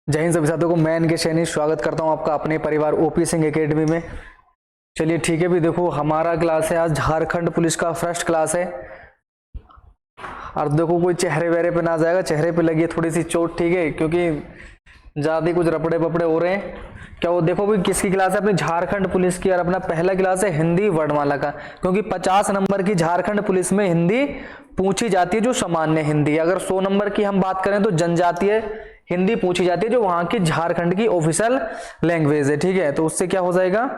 जय हिंद सभी साथियों को मैं इनके सैनी स्वागत करता हूं आपका अपने परिवार ओपी सिंह एकेडमी में। चलिए ठीक है भी देखो हमारा क्लास है आज झारखंड पुलिस का फर्स्ट क्लास है। और देखो कोई चेहरे वेहरे पे ना जाएगा, चेहरे पे लगी है थोड़ी सी चोट, ठीक है, क्योंकि ज्यादा कुछ रपड़े पपड़े हो रहे हैं। क्या वो देखो भाई किसकी क्लास है? अपनी झारखंड पुलिस की। और अपना पहला क्लास है हिंदी वर्णमाला का, क्योंकि 50 नंबर की झारखंड पुलिस में हिंदी पूछी जाती है जो सामान्य हिंदी। अगर 100 नंबर की हम बात करें तो जनजातीय हिंदी पूछी जाती है जो वहां की झारखंड की ऑफिशियल लैंग्वेज है, ठीक है। तो उससे क्या हो जाएगा,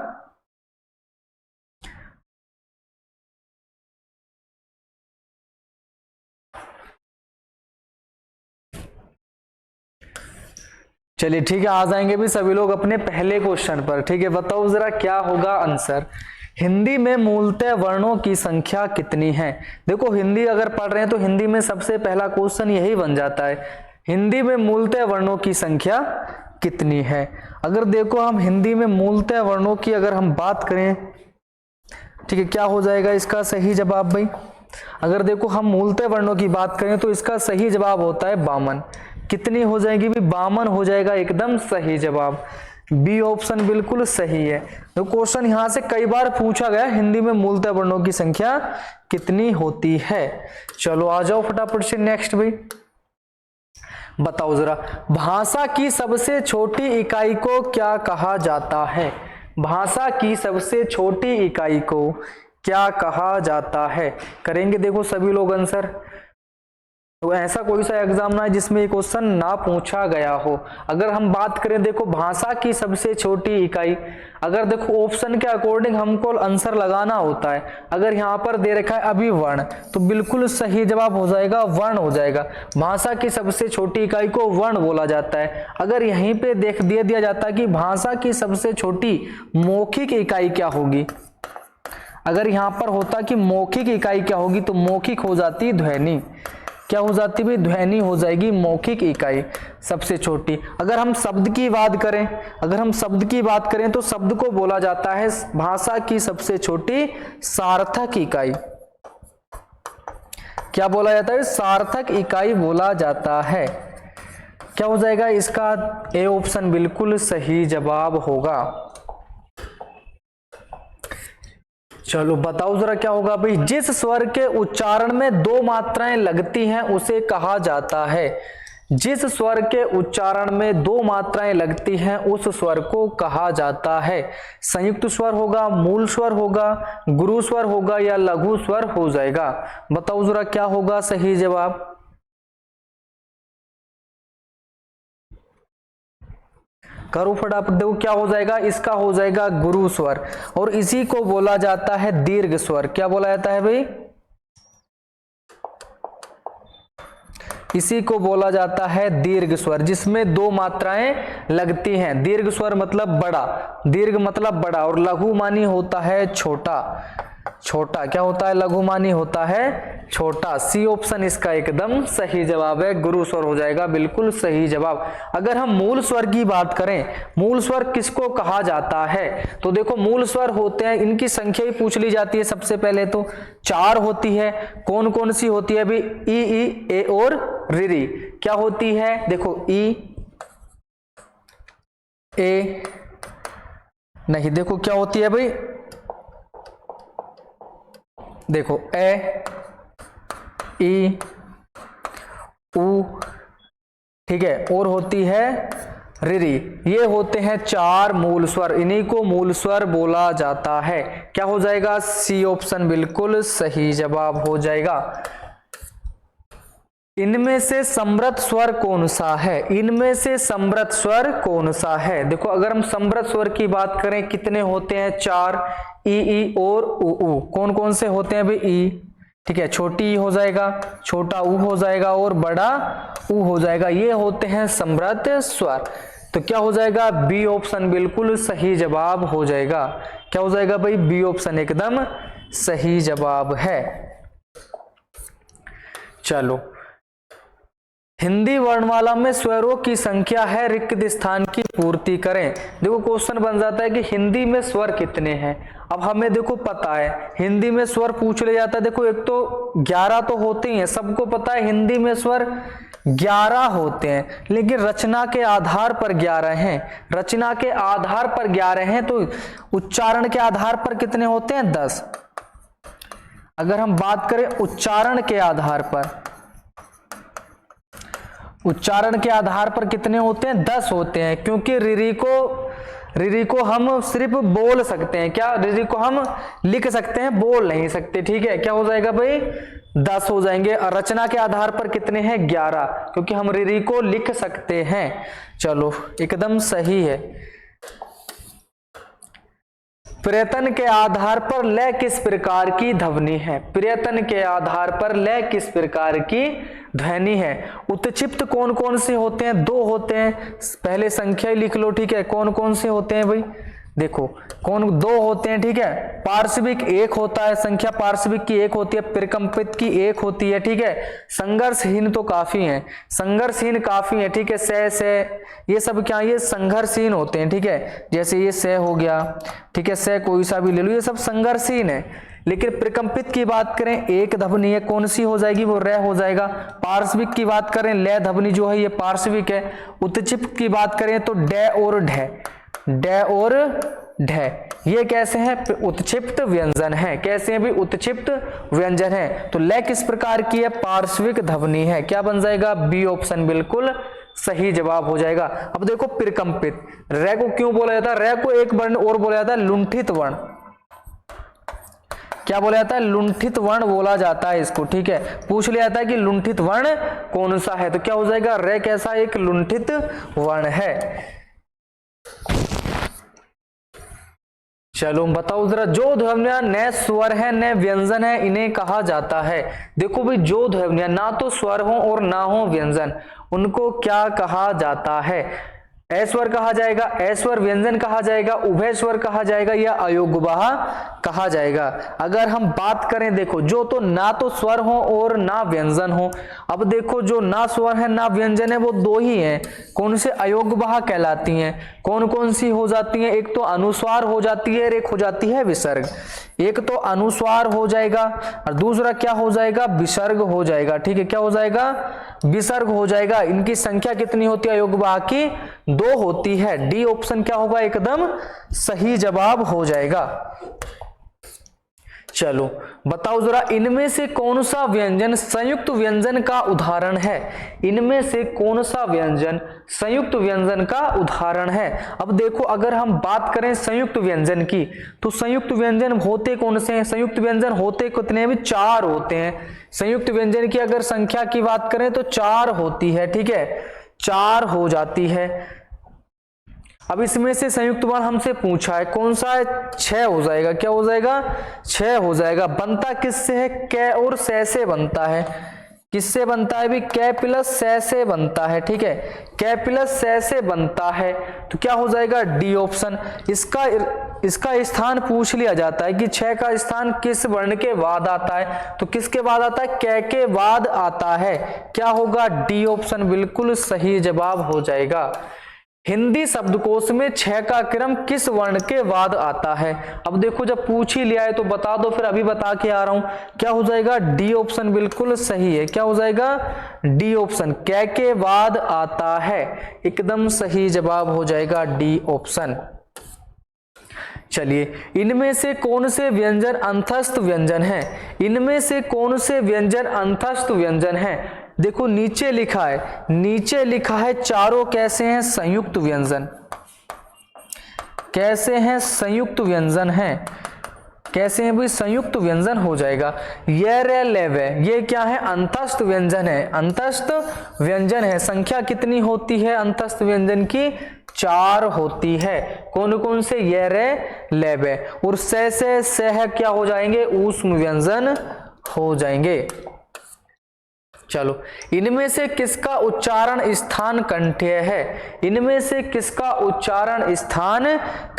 चलिए ठीक है आ जाएंगे भी सभी लोग अपने पहले क्वेश्चन पर। ठीक है, बताओ जरा क्या होगा आंसर। हिंदी में मूलतः वर्णों की संख्या कितनी है? देखो हिंदी अगर पढ़ रहे हैं तो हिंदी में सबसे पहला क्वेश्चन यही बन जाता है, हिंदी में मूलतः वर्णों की संख्या कितनी है। अगर देखो हम हिंदी में मूलतः वर्णों की अगर हम बात करें, ठीक है, क्या हो जाएगा इसका सही जवाब भाई? अगर देखो हम मूलतः वर्णों की बात करें तो इसका सही जवाब होता है 52। कितनी हो जाएगी भी? 52 हो जाएगा एकदम सही जवाब। बी ऑप्शन बिल्कुल सही है। तो क्वेश्चन यहां से कई बार पूछा गया हिंदी में मूलतः वर्णों की संख्या कितनी होती है। चलो आ जाओ फटाफट से नेक्स्ट भाई, बताओ जरा भाषा की सबसे छोटी इकाई को क्या कहा जाता है? भाषा की सबसे छोटी इकाई को क्या कहा जाता है? करेंगे देखो सभी लोग आंसर। तो ऐसा कोई सा एग्जाम ना है जिसमें ये क्वेश्चन ना पूछा गया हो। अगर हम बात करें देखो भाषा की सबसे छोटी इकाई, अगर देखो ऑप्शन के अकॉर्डिंग हमको आंसर लगाना होता है। अगर यहाँ पर दे रखा है अभिवर्ण तो बिल्कुल सही जवाब हो जाएगा वर्ण हो जाएगा। भाषा की सबसे छोटी इकाई को वर्ण बोला जाता है। अगर यहीं पे देख दिया जाता है कि भाषा की सबसे छोटी मौखिक इकाई क्या होगी, अगर यहाँ पर होता कि मौखिक इकाई क्या होगी तो मौखिक हो जाती ध्वनि। क्या हो जाती भी? ध्वनि हो जाएगी मौखिक इकाई सबसे छोटी। अगर हम शब्द की बात करें, अगर हम शब्द की बात करें तो शब्द को बोला जाता है भाषा की सबसे छोटी सार्थक इकाई। क्या बोला जाता है? सार्थक इकाई बोला जाता है। क्या हो जाएगा इसका? ए ऑप्शन बिल्कुल सही जवाब होगा। चलो बताओ जरा क्या होगा भाई। जिस स्वर के उच्चारण में दो मात्राएं लगती हैं उसे कहा जाता है। जिस स्वर के उच्चारण में दो मात्राएं लगती हैं उस स्वर को कहा जाता है। संयुक्त स्वर होगा, मूल स्वर होगा, गुरु स्वर होगा या लघु स्वर हो जाएगा? बताओ जरा क्या होगा सही जवाब। करो फटाफट, देखो क्या हो जाएगा इसका? हो जाएगा गुरु स्वर। और इसी को बोला जाता है दीर्घ स्वर। क्या बोला जाता है भाई? इसी को बोला जाता है दीर्घ स्वर, जिसमें दो मात्राएं लगती हैं। दीर्घ स्वर मतलब बड़ा, दीर्घ मतलब बड़ा, और लघु मानी होता है छोटा। छोटा क्या होता है? लघु मानी होता है छोटा। सी ऑप्शन इसका एकदम सही जवाब है, गुरु स्वर हो जाएगा बिल्कुल सही जवाब। अगर हम मूल स्वर की बात करें, मूल स्वर किसको कहा जाता है? तो देखो मूल स्वर होते हैं, इनकी संख्या ही पूछ ली जाती है सबसे पहले तो। 4 होती है। कौन कौन सी होती है अभी? ई, ए और री। क्या होती है? देखो ई, ए नहीं, देखो क्या होती है भाई? देखो ए, ई, उ, ठीक है, और होती है री। ये होते हैं 4 मूल स्वर, इन्हीं को मूल स्वर बोला जाता है। क्या हो जाएगा? सी ऑप्शन बिल्कुल सही जवाब हो जाएगा। इनमें से समृद्ध स्वर कौन सा है? इनमें से समृद्ध स्वर कौन सा है? देखो अगर हम समृद्ध स्वर की बात करें कितने होते हैं? 4, ई और उ। कौन कौन से होते हैं भाई? ई, ठीक है, छोटी ई हो जाएगा, छोटा उ हो जाएगा और बड़ा उ हो जाएगा। ये होते हैं समृद्ध स्वर। तो क्या हो जाएगा? बी ऑप्शन बिल्कुल सही जवाब हो जाएगा। क्या हो जाएगा भाई? बी ऑप्शन एकदम सही जवाब है। चलो, हिंदी वर्णमाला में स्वरों की संख्या है, रिक्त स्थान की पूर्ति करें। देखो क्वेश्चन बन जाता है कि हिंदी में स्वर कितने हैं। अब हमें देखो पता है हिंदी में स्वर पूछ लिया जाता है। देखो एक तो 11 तो होते ही हैं, सबको पता है हिंदी में स्वर 11 होते हैं, लेकिन रचना के आधार पर 11 हैं। रचना के आधार पर 11 हैं, तो उच्चारण के आधार पर कितने होते हैं? 10। अगर हम बात करें उच्चारण के आधार पर, उच्चारण के आधार पर कितने होते हैं? 10 होते हैं, क्योंकि रिरी को हम सिर्फ बोल सकते हैं। क्या? रिरी को हम लिख सकते हैं, बोल नहीं सकते। ठीक है, क्या हो जाएगा भाई? 10 हो जाएंगे। और रचना के आधार पर कितने हैं? 11, क्योंकि हम रिरी को लिख सकते हैं। चलो, एकदम सही है। प्रयत्न के आधार पर लय किस प्रकार की ध्वनि है? प्रयत्न के आधार पर लय किस प्रकार की ध्वनि है? उत्क्षिप्त कौन कौन से होते हैं? 2 होते हैं। पहले संख्या ही लिख लो। ठीक है, कौन कौन से होते हैं भाई? देखो, कौन? 2 होते हैं। ठीक है, पार्श्विक 1 होता है, संख्या पार्श्विक की 1 होती है, प्रकंपित की 1 होती है। ठीक है, संघर्षहीन तो काफी है, संघर्षहीन काफी है। ठीक है, से ये सब क्या? ये संघर्षहीन होते हैं। ठीक है, जैसे ये से हो गया। ठीक है, से कोई सा भी ले लो, ये सब संघर्षहीन है। लेकिन प्रकंपित की बात करें, 1 ध्वनि है, कौन सी हो जाएगी? वो रे हो जाएगा। पार्श्विक की बात करें, लय ध्वनि जो है ये पार्श्विक है। उत्क्षिप्त की बात करें तो डे और ढे, डे और ढे, ये कैसे हैं? उत्क्षिप्त व्यंजन है। कैसे हैं भी? उत्क्षिप्त व्यंजन है। तो लय किस प्रकार की है? पार्श्विक ध्वनि है। क्या बन जाएगा? बी ऑप्शन बिल्कुल सही जवाब हो जाएगा। अब देखो, प्रकंपित रे को क्यों बोला जाता है? रे को एक वर्ण और बोला जाता है, लुंठित वर्ण। क्या बोला जाता है? लुंठित वर्ण बोला जाता है इसको। ठीक है, पूछ लिया जाता है कि लुंठित वर्ण कौन सा है, तो क्या हो जाएगा? रे कैसा? एक लुंठित वर्ण है। चलो बताओ जरा, जो ध्वनियां न स्वर है न व्यंजन है, इन्हें कहा जाता है? देखो भाई, जो ध्वनियां ना तो स्वर हो और ना हो व्यंजन, उनको क्या कहा जाता है? अस्वर कहा जाएगा, अस्वर व्यंजन कहा जाएगा, उभय स्वर कहा जाएगा, या अयोग्यवाह कहा जाएगा? अगर हम बात करें, देखो, जो तो ना तो स्वर हो और ना व्यंजन हो। अब देखो, जो ना स्वर है ना व्यंजन है वो 2 ही हैं। कौन से? अयोग्यवाह कहलाती हैं। कौन कौन सी हो जाती हैं? एक तो अनुस्वार हो जाती है और एक हो जाती है विसर्ग। एक तो अनुस्वार हो जाएगा और दूसरा क्या हो जाएगा? विसर्ग हो जाएगा। ठीक है, क्या हो जाएगा? विसर्ग हो जाएगा। इनकी संख्या कितनी होती है अयोग्यवाह की? 2 होती है। डी ऑप्शन क्या होगा? एकदम सही जवाब हो जाएगा। चलो बताओ जरा, इनमें से कौन सा व्यंजन संयुक्त व्यंजन का उदाहरण है? इनमें से कौन सा व्यंजन संयुक्त व्यंजन का उदाहरण है? अब देखो, अगर हम बात करें संयुक्त व्यंजन की, तो संयुक्त व्यंजन होते कौन से हैं? संयुक्त व्यंजन होते कितने हैं? 4 होते हैं। संयुक्त व्यंजन की अगर संख्या की बात करें तो 4 होती है। ठीक है, 4 हो जाती है। अब इसमें से संयुक्त वर्ण हमसे पूछा है, कौन सा है? 6 हो जाएगा। क्या हो जाएगा? 6 हो जाएगा। बनता किससे है? कै और से बनता है। किससे बनता है भी? कै प्लस से बनता है। ठीक है, कै प्लस से बनता है, तो क्या हो जाएगा? D option. इसका स्थान पूछ लिया जाता है कि 6 का स्थान किस वर्ण के बाद आता है, तो किसके बाद आता है? कै के बाद आता है। क्या होगा? डी ऑप्शन बिल्कुल सही जवाब हो जाएगा। हिंदी शब्दकोश में 6 का क्रम किस वर्ण के बाद आता है? अब देखो, जब पूछ ही लिया है तो बता दो, फिर अभी बता के आ रहा हूं। क्या हो जाएगा? डी ऑप्शन बिल्कुल सही है। क्या हो जाएगा? डी ऑप्शन, कै के बाद आता है। एकदम सही जवाब हो जाएगा डी ऑप्शन। चलिए, इनमें से कौन से व्यंजन अंतस्थ व्यंजन है? इनमें से कौन से व्यंजन अंतस्थ व्यंजन है? देखो, नीचे लिखा है, नीचे लिखा है चारों कैसे हैं? संयुक्त व्यंजन। कैसे हैं? संयुक्त व्यंजन है। कैसे हैं भाई? संयुक्त व्यंजन हो जाएगा। ये रे लेवे, ये क्या है? अंतस्थ व्यंजन है। अंतस्थ व्यंजन है। संख्या कितनी होती है अंतस्थ व्यंजन की? 4 होती है। कौन कौन से? ये रे लेवे और से क्या हो जाएंगे? ऊष्म व्यंजन हो जाएंगे। चलो, इनमें से किसका उच्चारण स्थान कंठ्य है? इनमें से किसका उच्चारण स्थान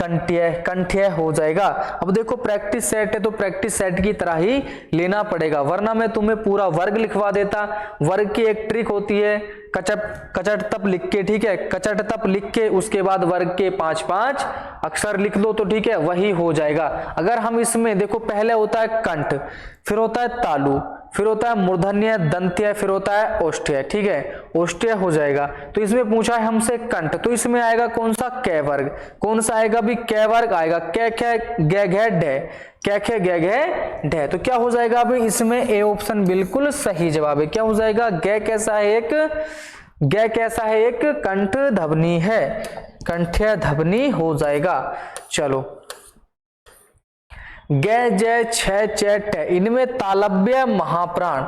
कंठ्य हो जाएगा? अब देखो, प्रैक्टिस सेट है तो प्रैक्टिस सेट की तरह ही लेना पड़ेगा, वरना मैं तुम्हें पूरा वर्ग लिखवा देता। वर्ग की एक ट्रिक होती है, कचट तप लिख के, ठीक है, कचट तप लिख के उसके बाद वर्ग के 5-5 अक्षर लिख दो तो ठीक है, वही हो जाएगा। अगर हम इसमें देखो, पहले होता है कंठ, फिर होता है तालु, फिर होता है मूर्धन्य, दंत्य, फिर होता है ओष्ठ्य, ठीक है, ओष्ठ्य हो जाएगा। तो इसमें पूछा है हमसे कंठ, तो इसमें आएगा कौन सा, कै वर्ग। कौन सा आएगा भी, कै वर्ग आएगा। कै खे गे घे ढे, कै खे गे घे ढे, तो क्या हो जाएगा अभी इसमें ए ऑप्शन बिल्कुल सही जवाब है। क्या हो जाएगा, गे कैसा है एक, गे कैसा है एक कंठ ध्वनि है, कंठ्य ध्वनि हो जाएगा। चलो गे जय छ च ट, इनमें तालव्य महाप्राण,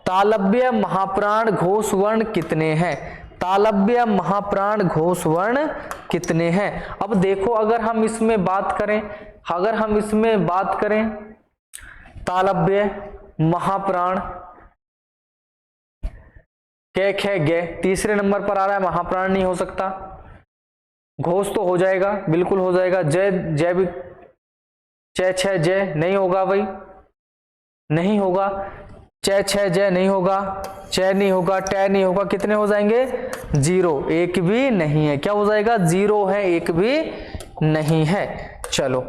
तालव्य महाप्राण घोष वर्ण कितने हैं, तालव्य महाप्राण घोष वर्ण कितने हैं। अब देखो अगर हम इसमें बात करें, अगर हम इसमें बात करें तालव्य महाप्राण, कै खे गे तीसरे नंबर पर आ रहा है, महाप्राण नहीं हो सकता, घोष तो हो जाएगा, बिल्कुल हो जाएगा। जय जय भी, च छ जय नहीं होगा भाई, नहीं होगा, च छ जय नहीं होगा, च नहीं होगा, ट नहीं होगा, कितने हो जाएंगे, 0, एक भी नहीं है। क्या हो जाएगा, 0 है, एक भी नहीं है। चलो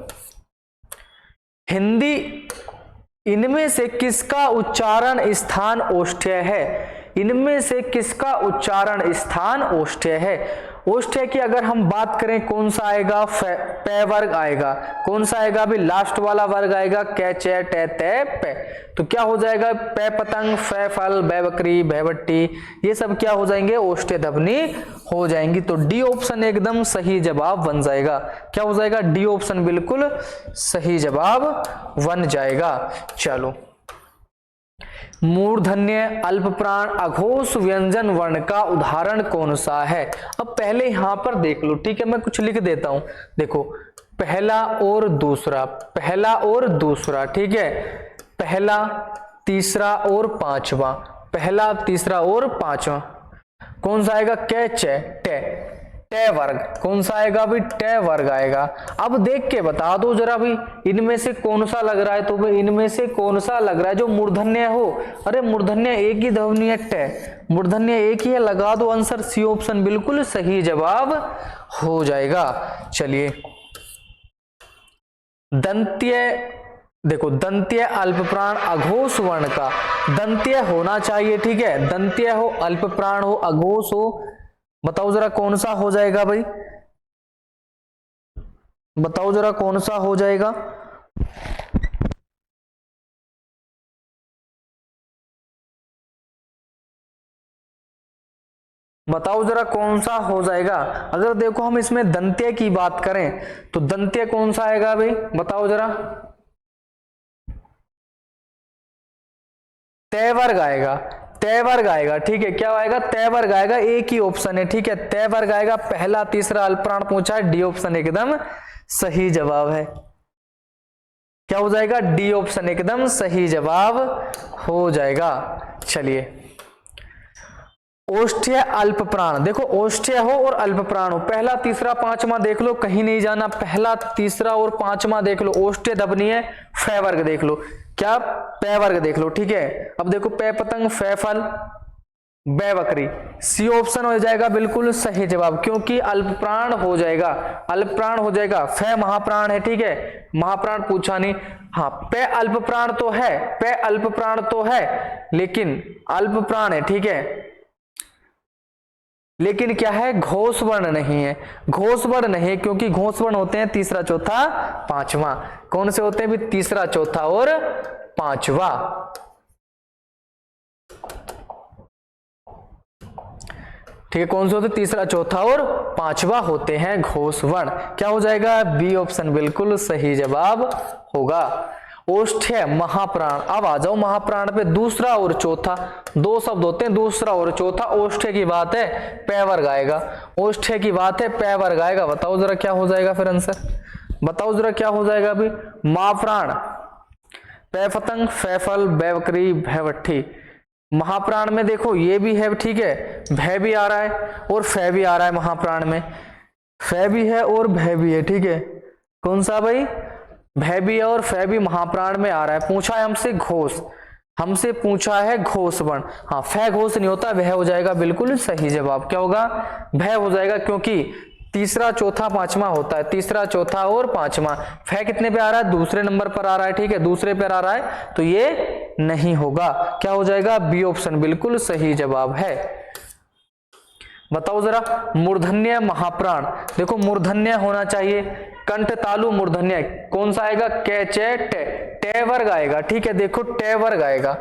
हिंदी, इनमें से किसका उच्चारण स्थान ओष्ठ्य है, इनमें से किसका उच्चारण स्थान ओष्ठ्य है। ओष्ठ्य की अगर हम बात करें कौन सा आएगा, पै वर्ग आएगा। कौन सा आएगा अभी, लास्ट वाला वर्ग आएगा, कै चे टे ते पे। तो क्या हो जाएगा, पै पतंग, फै फल, बै बकरी, भै भट्टी, ये सब क्या हो जाएंगे, ओष्ठ्य ध्वनि हो जाएंगी। तो डी ऑप्शन एकदम सही जवाब बन जाएगा। क्या हो जाएगा, डी ऑप्शन बिल्कुल सही जवाब बन जाएगा। चलो मूर्धन्य, अल्प प्राण, अघोष व्यंजन वर्ण का उदाहरण कौन सा है। अब पहले यहां पर देख लो, ठीक है, मैं कुछ लिख देता हूं। देखो पहला और दूसरा, पहला और दूसरा, ठीक है, पहला, तीसरा और पांचवा, पहला, तीसरा और पांचवा, कौन सा आएगा, कै चे टे, टे वर्ग, कौन सा आएगा अभी, टे वर्ग आएगा। अब देख के बता दो जरा भी, इनमें से कौन सा लग रहा है, तो भाई इनमें से कौन सा लग रहा है जो मूर्धन्य हो। अरे मूर्धन्य एक ही ध्वनि है, टे, मूर्धन्य एक ही है, लगा दो आंसर, सी ऑप्शन बिल्कुल सही जवाब हो जाएगा। चलिए दंत्य, देखो दंत्य, अल्प प्राण, अघोष वर्ण का, दंत्य होना चाहिए, ठीक है, दंत्य हो, अल्प प्राण हो, अघोष हो, बताओ जरा कौन सा हो जाएगा भाई, बताओ जरा कौन सा हो जाएगा। बताओ जरा कौन सा हो जाएगा। अगर देखो हम इसमें दंत्य की बात करें तो दंत्य कौन सा आएगा भाई, बताओ जरा, तय वर्ग आएगा, तय वर्ग आएगा, ठीक है, क्या आएगा, तय वर्ग आएगा, एक ही ऑप्शन है, ठीक है, तय वर्ग आएगा। पहला, तीसरा, अल्पप्राण पूछा है, डी ऑप्शन एकदम सही जवाब है। क्या हो जाएगा, डी ऑप्शन एकदम सही जवाब हो जाएगा। चलिए ओष्ठ्य, अल्प प्राण, देखो ओष्ठ्य हो और अल्प प्राण हो, पहला, तीसरा, पांचवा देख लो, कहीं नहीं जाना, पहला, तीसरा और पांचवा देख लो, ओष्ठ्य ध्वनि है, फै वर्ग देख लो, क्या, पै वर्ग देख लो, ठीक है। अब देखो पै पतंग, फै फल, बै बकरी, सी ऑप्शन हो जाएगा बिल्कुल सही जवाब, क्योंकि अल्प प्राण हो जाएगा, अल्प प्राण हो जाएगा। फै महाप्राण है, ठीक है, महाप्राण पूछा नहीं, हाँ पै अल्प प्राण तो है, पै अल्प प्राण तो है, लेकिन अल्प प्राण है, ठीक है, लेकिन क्या है, घोष वर्ण नहीं है, घोष वर्ण नहीं है, क्योंकि घोष वर्ण होते हैं तीसरा, चौथा, पांचवा। कौन से होते हैं भी, तीसरा, चौथा और पांचवा। ठीक है, कौन से होते, तीसरा, चौथा और पांचवा होते हैं घोष वर्ण। क्या हो जाएगा, बी ऑप्शन बिल्कुल सही जवाब होगा। ओष्ठ्य, महाप्राण, अब आ जाओ महाप्राण पे, दूसरा और चौथा, दो शब्द होते हैं, दूसरा और चौथा। ओष्ठ्य की बात है, पै वर्ग आएगा, ओष्ठ्य की बात है, पै वर्ग आएगा। बताओ जरा क्या हो जाएगा फिर आंसर, बताओ जरा क्या हो जाएगा अभी, महाप्राण, पै पतंग, फै फल, बै बकरी, भै भट्ठी। महाप्राण में देखो ये भी है, ठीक है, भय भी आ रहा है और फै भी आ रहा है, महाप्राण में फै भी है और भय भी है, ठीक है, कौन सा भाई, भय भी है और फै भी महाप्राण में आ रहा है। पूछा है हमसे घोष, हमसे पूछा है घोष वर्ण, हाँ फै घोष नहीं होता, वह हो जाएगा बिल्कुल सही जवाब। क्या होगा, भय हो जाएगा, क्योंकि तीसरा, चौथा, पांचवा होता है, तीसरा, चौथा और पांचवा। फै कितने पे आ रहा है, दूसरे नंबर पर आ रहा है, ठीक है, दूसरे पर आ रहा है, तो ये नहीं होगा। क्या हो जाएगा? बी ऑप्शन बिल्कुल सही जवाब है। बताओ जरा, मूर्धन्य महाप्राण, देखो मूर्धन्य होना चाहिए, कंठ तालु मूर्धन्य कौन सा आएगा? कै चे टे, टे वर्ग आएगा, ठीक है। देखो टे वर्ग आएगा,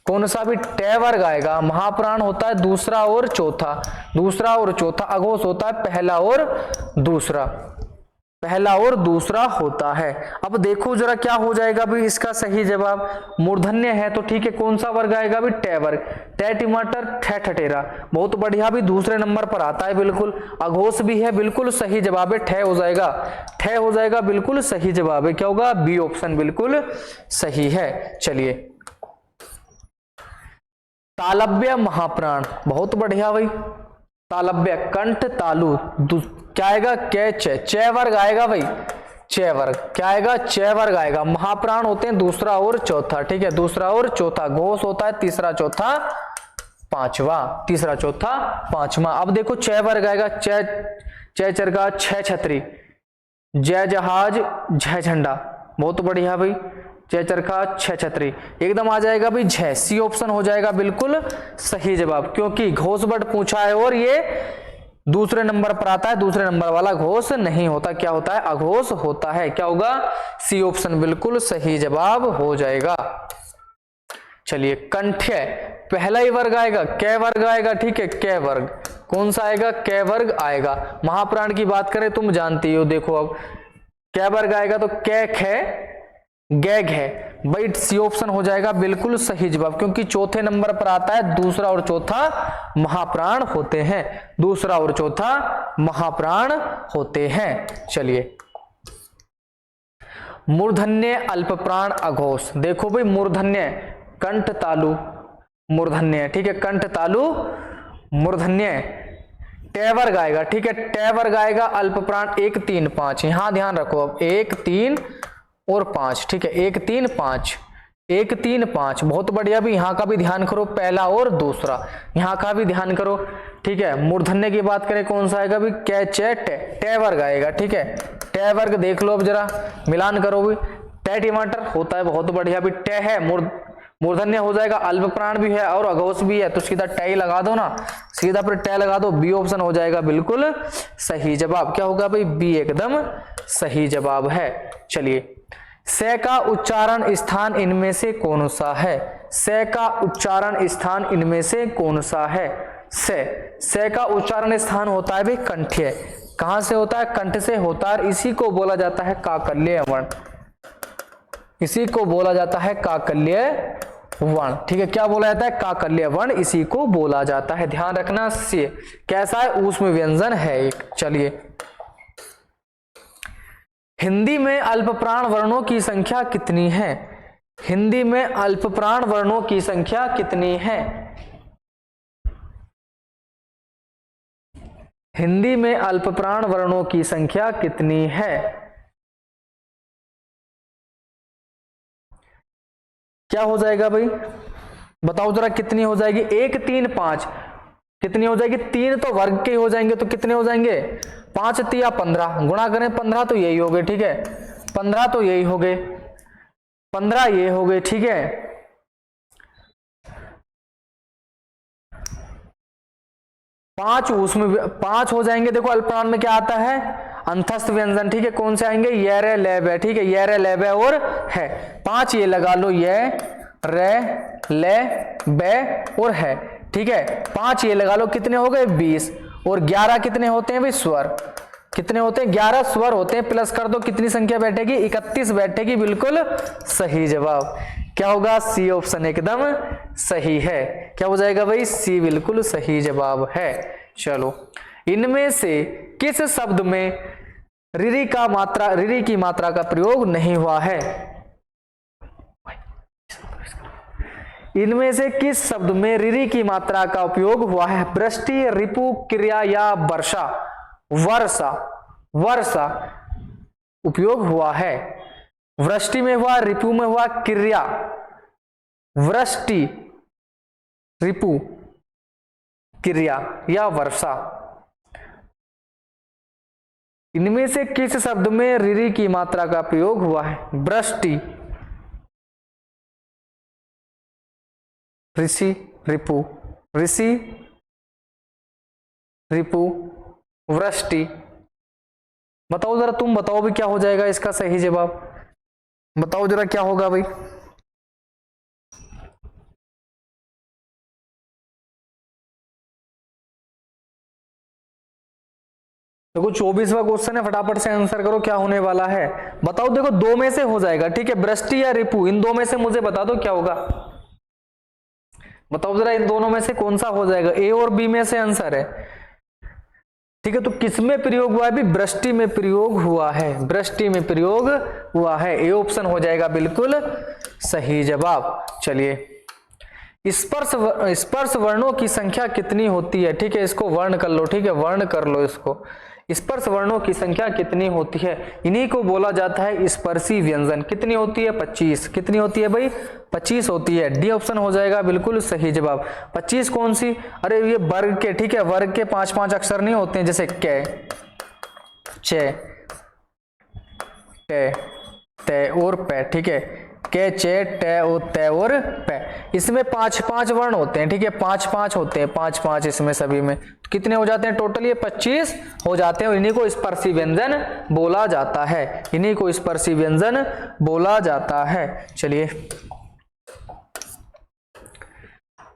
कौन सा भी टे वर्ग आएगा। महाप्राण होता है दूसरा और चौथा, दूसरा और चौथा। अघोष होता है पहला और दूसरा, पहला और दूसरा होता है। अब देखो जरा क्या हो जाएगा भी इसका सही जवाब। मूर्धन्य है तो ठीक है, कौन सा वर्ग आएगा भी? टे वर्ग। टे टमाटर ठे ठटेरा, बहुत बढ़िया, भी दूसरे नंबर पर आता है बिल्कुल। अघोष भी है, बिल्कुल सही जवाब है, ठे हो जाएगा, ठे हो जाएगा, बिल्कुल सही जवाब है। क्या होगा? बी ऑप्शन बिल्कुल सही है। चलिए, तालव्य महाप्राण, बहुत बढ़िया भाई। तालव्य कंठ तालु, क्या आएगा? कै चे, चे वर्ग आएगा भाई, चे वर्ग। क्या आएगा? चे वर्ग आएगा। महाप्राण होते हैं दूसरा और चौथा, ठीक है, दूसरा और चौथा। घोष होता है तीसरा चौथा पांचवा, तीसरा चौथा पांचवा। अब देखो चे वर्ग आएगा, चे चरखा, छह छतरी, जय जहाज, झय झंडा, बहुत बढ़िया भाई। जय चरखा, छह छतरी, एकदम आ जाएगा भाई झय। सी ऑप्शन हो जाएगा बिल्कुल सही जवाब, क्योंकि घोष वर्ड पूछा है और ये दूसरे नंबर पर आता है, दूसरे नंबर वाला घोष नहीं होता। क्या होता है? अघोष होता है। क्या होगा? सी ऑप्शन बिल्कुल सही जवाब हो जाएगा। चलिए, कंठ्य पहला ही वर्ग आएगा, कै वर्ग आएगा, ठीक है, कै वर्ग। कौन सा आएगा? कै वर्ग आएगा। महाप्राण की बात करें तुम जानती हो, देखो अब कै वर्ग आएगा तो कै खे गैग है भाई। सी ऑप्शन हो जाएगा बिल्कुल सही जवाब, क्योंकि चौथे नंबर पर आता है, दूसरा और चौथा महाप्राण होते हैं, दूसरा और चौथा महाप्राण होते हैं। चलिए, मूर्धन्य अल्पप्राण अघोष, देखो भाई मूर्धन्य कंठ तालु मूर्धन्य, ठीक है, कंठ तालु मूर्धन्य, टे वर्ग आएगा, ठीक है, टे वर्ग आएगा। अल्पप्राण 1 3 5, यहां ध्यान रखो, अब 1 3 और 5, ठीक है, 1 3 5, 1 3 5, बहुत बढ़िया। भी यहाँ का भी ध्यान करो, पहला और दूसरा, यहाँ का भी ध्यान करो, ठीक है। मूर्धन्य की बात करें कौन सा आएगा भी? कै चे टे, टे वर्ग आएगा, ठीक है, टे वर्ग देख लो। अब जरा मिलान करो भी, टे टमाटर होता है, बहुत बढ़िया भी, टे है मूर्धन्य हो जाएगा। अल्पप्राण भी है और अघोष भी है, तो सीधा टे लगा दो ना, सीधा फिर टे लगा दो, बी ऑप्शन हो जाएगा बिल्कुल सही जवाब। क्या होगा भाई? बी एकदम सही जवाब है। चलिए, से का उच्चारण स्थान इनमें से कौन सा है? से का उच्चारण स्थान इनमें से कौन सा है? से का उच्चारण स्थान होता है भाई कंठ्य। कहां से होता है? कंठ से होता है। इसी को बोला जाता है काकल्य वर्ण, इसी को बोला जाता है काकल्य वर्ण, ठीक है। क्या बोला जाता है? काकल्य वर्ण, इसी को बोला जाता है। ध्यान रखना, से कैसा है? ऊष्म व्यंजन है एक। चलिए, हिंदी में अल्पप्राण वर्णों की संख्या कितनी है? हिंदी में अल्पप्राण वर्णों की संख्या कितनी है? हिंदी में अल्पप्राण वर्णों की संख्या कितनी है? क्या हो जाएगा भाई? बताओ जरा, कितनी हो जाएगी? 1 3 5, कितनी हो जाएगी? 3 तो वर्ग के हो जाएंगे, तो कितने हो जाएंगे? 5 3 15, गुणा करें 15 तो यही हो गए, ठीक है, 15 तो यही हो गए, 15 ये हो गए, ठीक है। 5 उसमें 5 हो जाएंगे। देखो अल्पप्राण में क्या आता है? अंतस्थ व्यंजन, ठीक है, कौन से आएंगे? ये रे लेब है, ठीक है, ये रे लेब है और है। 5 ये लगा लो, ये रे ले बे और है, ठीक है, 5 ये लगा लो, कितने हो गए? 20। और 11 कितने होते हैं भाई? स्वर कितने होते हैं? 11 स्वर होते हैं। प्लस कर दो, कितनी संख्या बैठेगी? 31 बैठेगी, बिल्कुल सही जवाब। क्या होगा? सी ऑप्शन एकदम सही है। क्या हो जाएगा भाई? सी बिल्कुल सही जवाब है। चलो, इनमें से किस शब्द में रिरी की मात्रा का प्रयोग नहीं हुआ है? इनमें से किस शब्द में रिरी की मात्रा का उपयोग हुआ है? वृष्टि, रिपु, क्रिया या वर्षा? वर्षा, वर्षा उपयोग हुआ है। वृष्टि में हुआ, रिपु में हुआ, क्रिया, वृष्टि, रिपु, क्रिया या वर्षा, इनमें से किस शब्द में रिरी की मात्रा का प्रयोग हुआ है? वृष्टि, ऋषि, रिपु, ऋषि, रिपु, वृष्टि। बताओ जरा, तुम बताओ भी क्या हो जाएगा इसका सही जवाब, बताओ जरा क्या होगा भाई। देखो 24वां क्वेश्चन है, फटाफट से आंसर करो क्या होने वाला है, बताओ। देखो दो में से हो जाएगा, ठीक है, वृष्टि या रिपु, इन दो में से मुझे बता दो क्या होगा। बताओ जरा इन दोनों में से कौन सा हो जाएगा, ए और बी में से आंसर है, ठीक है। तो किस में प्रयोग हुआ है भी, वृष्टि में प्रयोग हुआ है, वृष्टि में प्रयोग हुआ है, ए ऑप्शन हो जाएगा बिल्कुल सही जवाब। चलिए, स्पर्श वर्णों की संख्या कितनी होती है, ठीक है, इसको वर्ण कर लो, ठीक है, वर्ण कर लो इसको। स्पर्श वर्णों की संख्या कितनी होती है, इन्हीं को बोला जाता है स्पर्शी व्यंजन। कितनी होती है, 25। कितनी होती है भाई, 25 होती है, डी ऑप्शन हो जाएगा बिल्कुल सही जवाब। 25 कौन सी, अरे ये वर्ग के, ठीक है, वर्ग के 5-5 अक्षर नहीं होते हैं, जैसे कै, चे, टे, ते और पे, ठीक है, के, चे, टे और ते और पे, इसमें 5-5 वर्ण होते हैं, ठीक है, 5-5 होते हैं, 5-5 इसमें सभी में। तो कितने हो जाते हैं टोटल, ये 25 हो जाते हैं, और इन्हीं को स्पर्शी व्यंजन बोला जाता है, इन्हीं को स्पर्शी व्यंजन बोला जाता है। चलिए,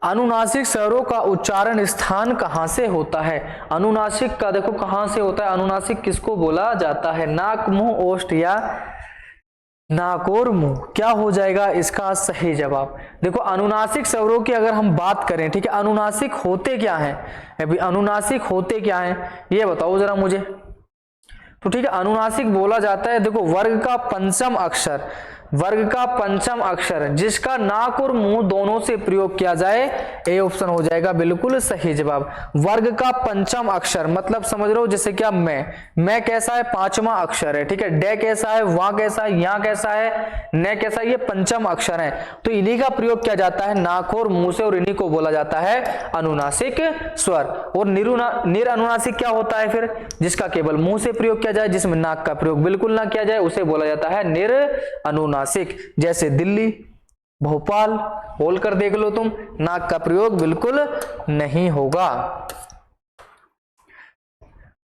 अनुनासिक स्वरों का उच्चारण स्थान कहां से होता है, अनुनासिक का देखो कहां से होता है, अनुनासिक किसको बोला जाता है, नाक, मुंह, ओष्ठ या नाक और मुंह, क्या हो जाएगा इसका सही जवाब। देखो अनुनासिक स्वरों की अगर हम बात करें, ठीक है, अनुनासिक होते क्या हैं, अभी अनुनासिक होते क्या हैं ये बताओ जरा मुझे। तो ठीक है, अनुनासिक बोला जाता है, देखो वर्ग का पंचम अक्षर, वर्ग का पंचम अक्षर जिसका नाक और मुंह दोनों से प्रयोग किया जाए, ए ऑप्शन हो जाएगा बिल्कुल सही जवाब। वर्ग का पंचम अक्षर मतलब समझ लो, जैसे क्या मैं कैसा है, 5वां अक्षर है, ठीक है, डे कैसा है, वहां कैसा है, यहाँ कैसा है, न कैसा है, ये पंचम अक्षर है, तो इन्हीं का प्रयोग किया जाता है नाक और मुंह से, और इन्हीं को बोला जाता है अनुनासिक स्वर। और निरनुनासिक क्या होता है फिर, जिसका केवल मुंह से प्रयोग किया जाए, जिसमें नाक का प्रयोग बिल्कुल ना किया जाए, उसे बोला जाता है निरअनुनासिक। जैसे दिल्ली, भोपाल, बोलकर देख लो तुम, नाक का प्रयोग बिल्कुल नहीं होगा।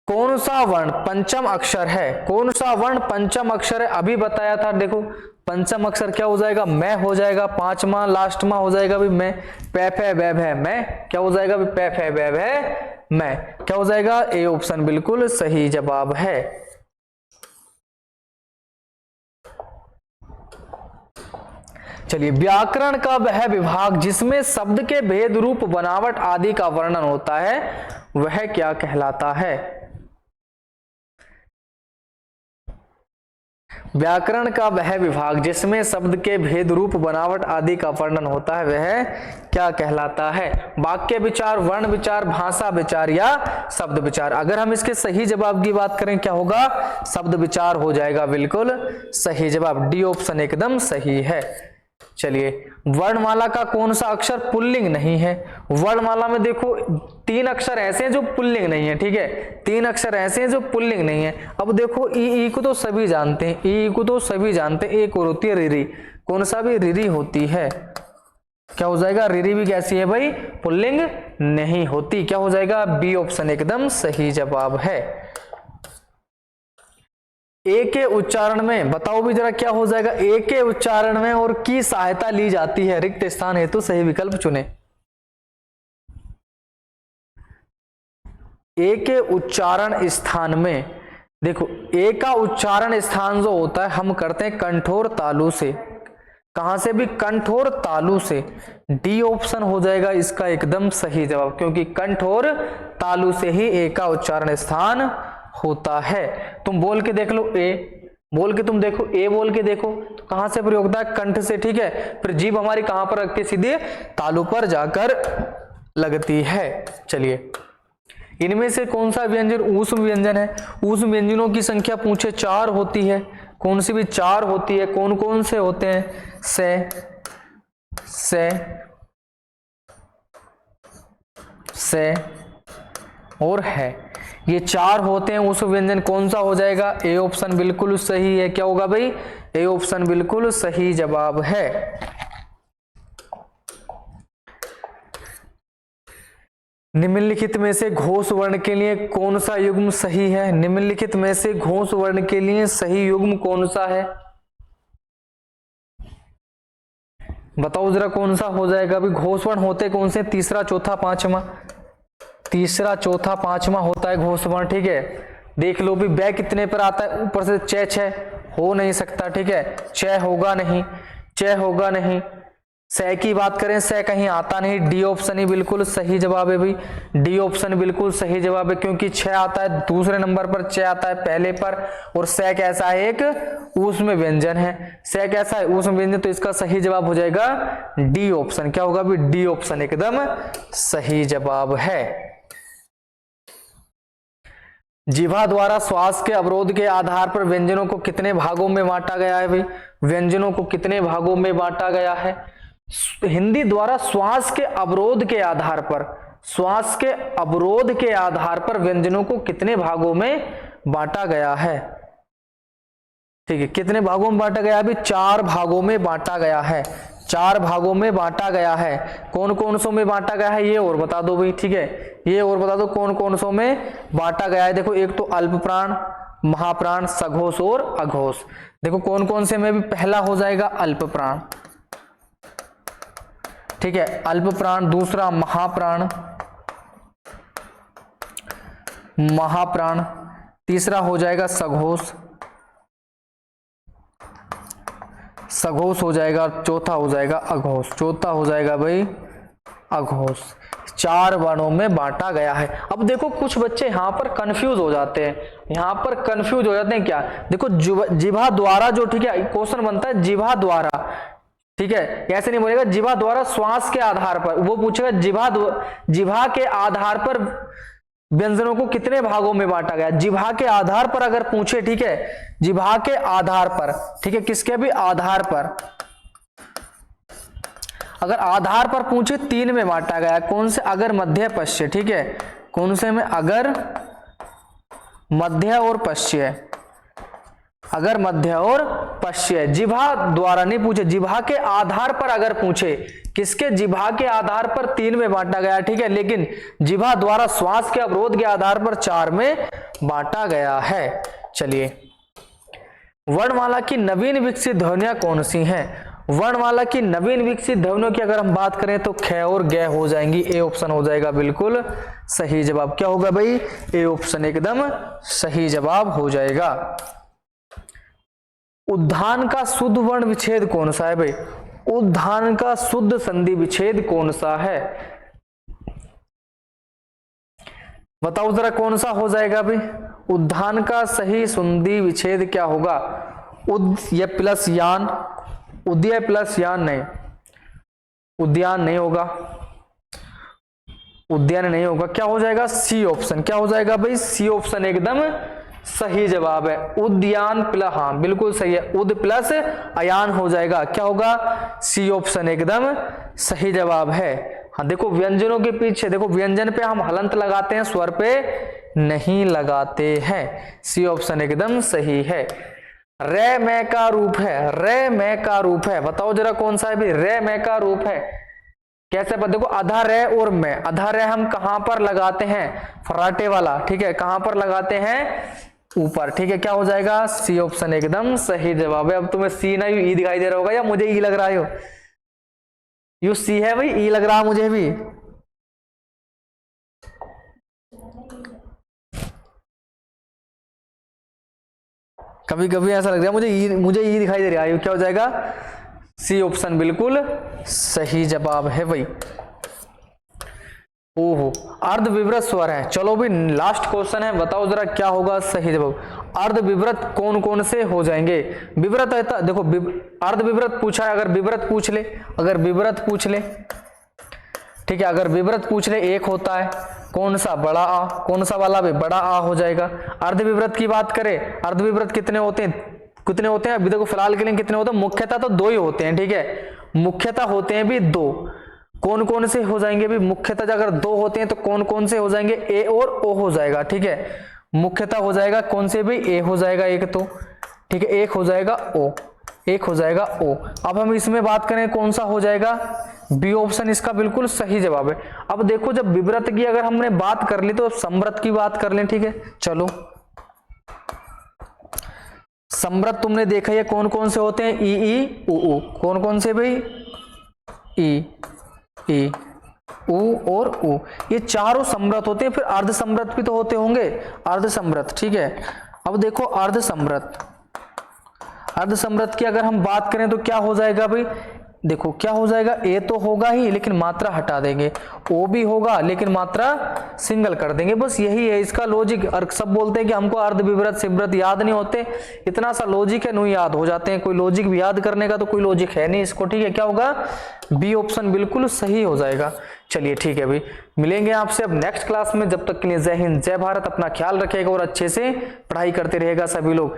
कौन सा वर्ण पंचम अक्षर है, कौन सा वर्ण पंचम अक्षर है, अभी बताया था। देखो पंचम अक्षर क्या हो जाएगा, मैं हो जाएगा, 5वां लास्ट में हो जाएगा भी मैं, पे फे बै भै मैं, क्या हो जाएगा भी पे फे बै भै मैं, क्या हो जाएगा, ए ऑप्शन बिल्कुल सही जवाब है। चलिए, व्याकरण का वह विभाग जिसमें शब्द के भेद, रूप, बनावट आदि का वर्णन होता है, वह क्या कहलाता है। व्याकरण का वह विभाग जिसमें शब्द के भेद, रूप, बनावट आदि का वर्णन होता है, वह क्या कहलाता है। वाक्य विचार, वर्ण विचार, भाषा विचार या शब्द विचार। अगर हम इसके सही जवाब की बात करें, क्या होगा, शब्द विचार हो जाएगा बिल्कुल सही जवाब, डी ऑप्शन एकदम सही है। चलिए, वर्णमाला का कौन सा अक्षर पुल्लिंग नहीं है, वर्णमाला में देखो 3 अक्षर ऐसे हैं जो पुल्लिंग नहीं है, ठीक है, 3 अक्षर ऐसे हैं जो पुल्लिंग नहीं है। अब देखो ई को तो सभी जानते हैं, ई को तो सभी जानते हैं, एक और होती है रिरी, कौन सा भी, रिरी होती है, क्या हो जाएगा, रिरी भी कैसी है भाई, पुल्लिंग नहीं होती, क्या हो जाएगा, बी ऑप्शन एकदम सही जवाब है। ए के उच्चारण में बताओ भी जरा क्या हो जाएगा, ए के उच्चारण में और की सहायता ली जाती है, रिक्त स्थान हेतु सही विकल्प चुने। ए के उच्चारण स्थान में देखो, ए का उच्चारण स्थान जो होता है हम करते हैं कंठोर तालु से, कहां से भी, कंठोर तालु से, डी ऑप्शन हो जाएगा इसका एकदम सही जवाब, क्योंकि कंठोर तालु से ही ए का उच्चारण स्थान होता है। तुम बोल के देख लो, ए बोल के तुम देखो, ए बोल के देखो, तो कहां से प्रयोग होता है, कंठ से, ठीक है, फिर जीभ हमारी कहां पर रखती है, सीधे तालु पर जाकर लगती है। चलिए, इनमें से कौन सा व्यंजन ऊष्म व्यंजन है, ऊष्म व्यंजनों की संख्या पूछे 4 होती है, कौन सी भी 4 होती है, कौन कौन से होते हैं, से और है, ये 4 होते हैं ऊष्म व्यंजन, कौन सा हो जाएगा, ए ऑप्शन बिल्कुल सही है, क्या होगा भाई, ए ऑप्शन बिल्कुल सही जवाब है। निम्नलिखित में से घोष वर्ण के लिए कौन सा युग्म सही है? निम्नलिखित में से घोष वर्ण के लिए सही युग्म कौन सा है? बताओ जरा कौन सा हो जाएगा? अभी घोष वर्ण होते कौन से? तीसरा, चौथा, पांचवा। तीसरा, चौथा, पांचवा होता है घोष वर्ण, ठीक है। देख लो भी बै कितने पर आता है? ऊपर से च, छ हो नहीं सकता, ठीक है। च होगा नहीं, च होगा नहीं। स की बात करें, स कहीं आता नहीं। डी ऑप्शन ही बिल्कुल सही जवाब है भाई, डी ऑप्शन बिल्कुल सही जवाब है, क्योंकि छ आता है दूसरे नंबर पर, च आता है पहले पर, और स कैसा है? एक ऊष्म व्यंजन है। स कैसा है? ऊष्म व्यंजन। तो इसका सही जवाब हो जाएगा डी ऑप्शन। क्या होगा भाई? डी ऑप्शन एकदम सही जवाब है। जिह्वा द्वारा श्वास के अवरोध के आधार पर व्यंजनों को कितने भागों में बांटा गया है भाई? व्यंजनों को कितने भागों में बांटा गया है? हिंदी द्वारा श्वास के अवरोध के आधार पर, श्वास के अवरोध के आधार पर व्यंजनों को कितने भागों में बांटा गया है? ठीक है, कितने भागों में बांटा गया है अभी? 4 भागों में बांटा गया है। 4 भागों में बांटा गया है। कौन कौन सो में बांटा गया है ये और बता दो भाई, ठीक है। ये और बता दो कौन कौन सो में बांटा गया है। देखो, एक तो अल्प प्राण, महाप्राण, सघोष और अघोष। देखो कौन कौन से में भी पहला हो जाएगा अल्प प्राण, ठीक है, अल्प प्राण। दूसरा महाप्राण, महाप्राण। तीसरा हो जाएगा सघोष, सघोष हो जाएगा। चौथा हो जाएगा अघोष, चौथा हो जाएगा भाई अघोष। 4 वर्णों में बांटा गया है। अब देखो कुछ बच्चे यहाँ पर कंफ्यूज हो जाते हैं, यहाँ पर कंफ्यूज हो जाते हैं। क्या? देखो जिह्वा द्वारा जो, ठीक है, क्वेश्चन बनता है जिह्वा द्वारा, ठीक है, ऐसे नहीं बोलेगा जिह्वा द्वारा श्वास के आधार पर, वो पूछेगा जिह्वा के आधार पर व्यंजनों को कितने भागों में बांटा गया। जिह्वा के आधार पर अगर पूछे, ठीक है, जिह्वा के आधार पर, ठीक है, किसके भी आधार पर, अगर आधार पर पूछे 3 में बांटा गया। कौन से? अगर, मध्य, पश्य, ठीक है। कौन से में? अगर, मध्य और पश्य। अगर, मध्य और पश्य। जिह्वा द्वारा नहीं पूछे, जिह्वा के आधार पर अगर पूछे, किसके? जिह्वा के आधार पर 3 में बांटा गया, ठीक है, लेकिन जिह्वा द्वारा श्वास के अवरोध के आधार पर 4 में बांटा गया है। चलिए, वर्णमाला की नवीन विकसित ध्वनियां कौन सी हैं? वर्णमाला की नवीन विकसित ध्वनियों की अगर हम बात करें तो ख और ग हो जाएंगी। ए ऑप्शन हो जाएगा बिल्कुल सही जवाब। क्या होगा भाई? ए ऑप्शन एकदम सही जवाब हो जाएगा। उद्धान का शुद्ध वर्ण विच्छेद कौन सा है भाई? उद्धान का शुद्ध संधि विच्छेद कौन सा है? बताओ जरा कौन सा हो जाएगा भाई? उद्धान का सही संधि विच्छेद क्या होगा? उद या प्लस यान, उदय प्लस यान नहीं, उद्यान नहीं होगा, उद्यान नहीं होगा। क्या हो जाएगा? C option. क्या हो जाएगा भाई? सी ऑप्शन एकदम सही जवाब है। उद्यान प्लस, हाँ बिल्कुल सही है, उद प्लस अयान हो जाएगा। क्या होगा? सी ऑप्शन एकदम सही जवाब है। हाँ देखो व्यंजनों के पीछे, देखो व्यंजन पे हम हलंत लगाते हैं, स्वर पे नहीं लगाते हैं। सी ऑप्शन एकदम सही है। रे मैं का रूप है, रे मैं का रूप है, बताओ जरा कौन सा है भी? रे मैं का रूप है कैसे? देखो आधा रे और मैं, आधा रे हम कहां पर लगाते हैं? फराटे वाला, ठीक है, कहां पर लगाते हैं? ऊपर, ठीक है। क्या हो जाएगा? सी ऑप्शन एकदम सही जवाब है। अब तुम्हें सी ना ई दिखाई दे रहा होगा या मुझे ई लग रहा है? यू सी है भाई, ई लग रहा मुझे भी। कभी कभी ऐसा लग रहा है मुझे ई दिखाई दे रहा है। क्या हो जाएगा? सी ऑप्शन बिल्कुल सही जवाब है भाई। ओहो, अर्ध विवृत स्वर है। चलो भाई लास्ट क्वेश्चन है, बताओ जरा क्या होगा सही जवाब? अर्ध विवृत कौन कौन से हो जाएंगे? विवृत है, देखो अर्ध विवृत पूछा है, अगर विवृत पूछ ले, अगर विवृत पूछ ले, ठीक है, अगर विवृत पूछ ले एक होता है, कौन सा? बड़ा आ। कौन सा वाला भी? बड़ा आ हो जाएगा। अर्ध विवृत की बात करें, अर्ध विवृत कितने होते हैं? कितने होते हैं अभी देखो फिलहाल के लिए कितने होते हैं? मुख्यतः तो 2 ही होते हैं, ठीक है, मुख्यतः होते हैं भी 2। कौन कौन से हो जाएंगे भी? मुख्यतः अगर 2 होते हैं तो कौन कौन से हो जाएंगे? ए और ओ हो जाएगा, ठीक है। मुख्यतः हो जाएगा कौन से भी? ए हो जाएगा एक तो, ठीक है, एक हो जाएगा ओ, एक हो जाएगा ओ। अब हम इसमें बात करें कौन सा हो जाएगा, बी ऑप्शन इसका बिल्कुल सही जवाब है। अब देखो जब विव्रत की अगर हमने बात कर ली तो समृत की बात कर लें, ठीक है। चलो समृत तुमने देखा है कौन कौन से होते हैं, ई ई उ उ, कौन कौन से भाई, ई ई उ और उ, ये चारों समृत होते हैं। फिर अर्ध समृत भी तो होते होंगे, अर्ध समृत, ठीक है। अब देखो अर्ध समृत, अर्ध समृत की अगर हम बात करें तो क्या हो जाएगा भाई, देखो क्या हो जाएगा, ए तो होगा ही लेकिन मात्रा हटा देंगे, ओ भी होगा लेकिन मात्रा सिंगल कर देंगे, बस यही है इसका लॉजिक। और सब बोलते हैं कि हमको अर्ध विव्रत सिव्रत याद नहीं होते, इतना सा लॉजिक है, नहीं याद हो जाते हैं। कोई लॉजिक भी याद करने का तो कोई लॉजिक है नहीं इसको, ठीक है। क्या होगा, बी ऑप्शन बिल्कुल सही हो जाएगा। चलिए ठीक है भाई, मिलेंगे आपसे अब नेक्स्ट क्लास में। जब तक के लिए जय हिंद जय भारत, अपना ख्याल रखिएगा और अच्छे से पढ़ाई करते रहेगा सभी लोग।